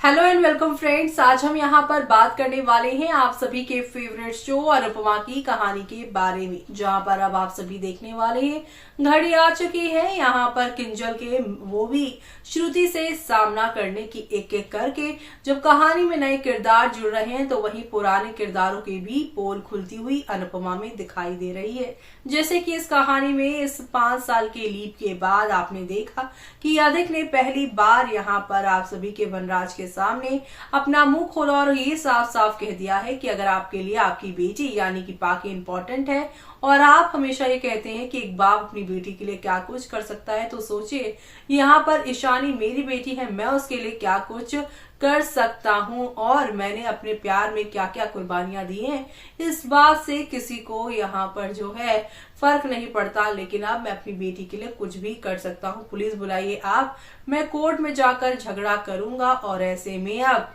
Hello and welcome friends. आज हम यहाँ पर बात करने वाले हैं आप सभी के फेवरेट शो अनुपमा की कहानी के बारे में, जहाँ पर अब आप सभी देखने वाले हैं घड़ी आ चुकी है यहाँ पर किंजल के, वो भी श्रुति से सामना करने की। एक एक करके जब कहानी में नए किरदार जुड़ रहे हैं तो वहीं पुराने किरदारों की भी पोल खुलती हुई अनुपमा में दिखाई दे रही है। जैसे कि इस कहानी में इस 5 साल के लीप के बाद आपने देखा कि अधिक ने पहली बार यहाँ पर आप सभी के वनराज के सामने अपना मुंह खोला और ये साफ साफ कह दिया है कि अगर आपके लिए आपकी बेटी यानी कि पाकी इम्पोर्टेंट है और आप हमेशा ये कहते हैं कि एक बाप अपनी बेटी के लिए क्या कुछ कर सकता है, तो सोचिए यहाँ पर ईशानी मेरी बेटी है, मैं उसके लिए क्या कुछ कर सकता हूँ और मैंने अपने प्यार में क्या क्या कुर्बानियां दी हैं। इस बात से किसी को यहाँ पर जो है फर्क नहीं पड़ता, लेकिन अब मैं अपनी बेटी के लिए कुछ भी कर सकता हूँ। पुलिस बुलाइए आप, मैं कोर्ट में जाकर झगड़ा करूंगा। और ऐसे में अब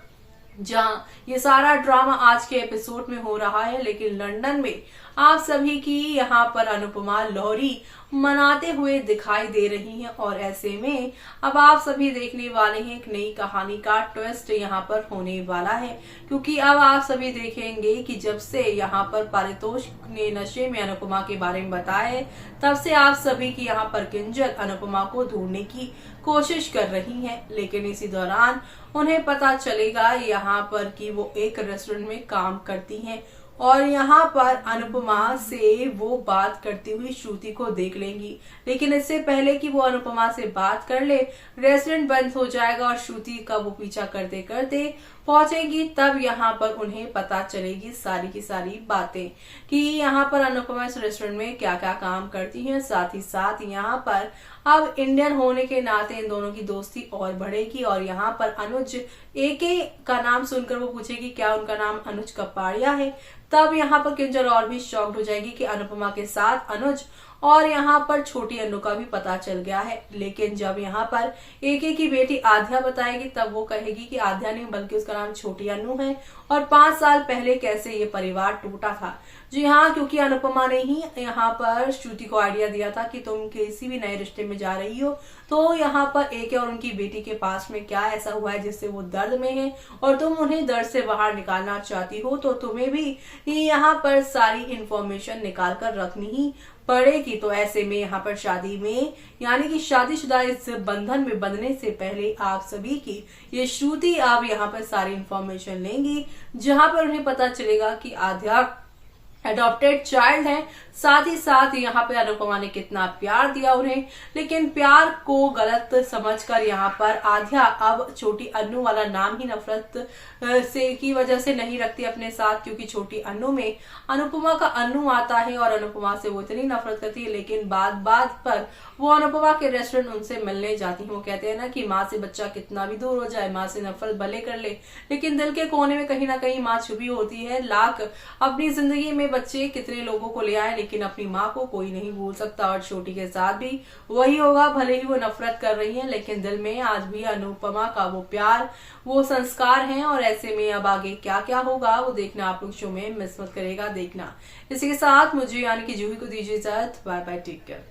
जहाँ ये सारा ड्रामा आज के एपिसोड में हो रहा है, लेकिन लंदन में आप सभी की यहाँ पर अनुपमा लोहरी मनाते हुए दिखाई दे रही हैं। और ऐसे में अब आप सभी देखने वाले हैं एक नई कहानी का ट्विस्ट यहाँ पर होने वाला है, क्योंकि अब आप सभी देखेंगे कि जब से यहाँ पर पारितोष ने नशे में अनुपमा के बारे में बताया है, तब से आप सभी की यहाँ पर किंजल अनुपमा को ढूंढने की कोशिश कर रही हैं। लेकिन इसी दौरान उन्हें पता चलेगा यहाँ पर कि वो एक रेस्टोरेंट में काम करती हैं और यहाँ पर अनुपमा से वो बात करती हुई श्रुति को देख लेंगी। लेकिन इससे पहले कि वो अनुपमा से बात कर ले, रेस्टोरेंट बंद हो जाएगा और श्रुति का वो पीछा करते करते पहुंचेगी। तब यहाँ पर उन्हें पता चलेगी सारी की सारी बातें कि यहाँ पर अनुपमा इस रेस्टोरेंट में क्या क्या काम करती है। साथ ही साथ यहाँ पर अब इंडियन होने के नाते इन दोनों की दोस्ती और बढ़ेगी। और यहाँ पर अनुज एके का नाम सुनकर वो पूछेगी क्या उनका नाम अनुज कपाड़िया है। तब यहाँ पर किंजल और भी शॉक्ड हो जाएगी कि अनुपमा के साथ अनुज और यहाँ पर छोटी अनु का भी पता चल गया है। लेकिन जब यहाँ पर एके की बेटी आध्या बताएगी, तब वो कहेगी कि आध्या नहीं बल्कि उसका नाम छोटी अनु है और 5 साल पहले कैसे ये परिवार टूटा था। जी हाँ, क्योंकि अनुपमा ने ही यहाँ पर श्रुति को आइडिया दिया था कि तुम किसी भी नए रिश्ते में जा रही हो तो यहाँ पर एके और उनकी बेटी के पास में क्या ऐसा हुआ है जिससे वो दर्द में है और तुम उन्हें दर्द से बाहर निकालना चाहती हो, तो तुम्हें भी यहाँ पर सारी इंफॉर्मेशन निकाल कर रखनी ही पड़ेगी। तो ऐसे में यहाँ पर शादी में यानी कि शादीशुदा इस बंधन में बंधने से पहले आप सभी की ये श्रुति आप यहाँ पर सारी इंफॉर्मेशन लेंगी, जहां पर उन्हें पता चलेगा कि आध्या अडॉप्टेड चाइल्ड है। साथ ही साथ यहाँ पे अनुपमा ने कितना प्यार दिया उन्हें, लेकिन प्यार को गलत समझकर यहाँ पर आध्या अब छोटी अन्नू वाला नाम ही नफरत से की वजह से नहीं रखती अपने साथ, क्योंकि छोटी अन्नू में अनुपमा का अन्नू आता है और अनुपमा से वो इतनी नफरत करती है। लेकिन बात बात पर वो अनुपमा के रेस्टोरेंट उनसे मिलने जाती है। वो कहते हैं ना कि माँ से बच्चा कितना भी दूर हो जाए, माँ से नफरत भले कर ले, लेकिन दिल के कोने में कहीं ना कहीं माँ छुपी होती है। लाख अपनी जिंदगी में बच्चे कितने लोगों को ले आए, लेकिन अपनी माँ को कोई नहीं भूल सकता। और छोटी के साथ भी वही होगा, भले ही वो नफरत कर रही है, लेकिन दिल में आज भी अनुपमा का वो प्यार, वो संस्कार हैं। और ऐसे में अब आगे क्या क्या होगा वो देखना आप लोग शो में मिस मत करेगा देखना। इसी के साथ मुझे यानी कि जूही को दीजिए इजाजत। Bye bye, take care.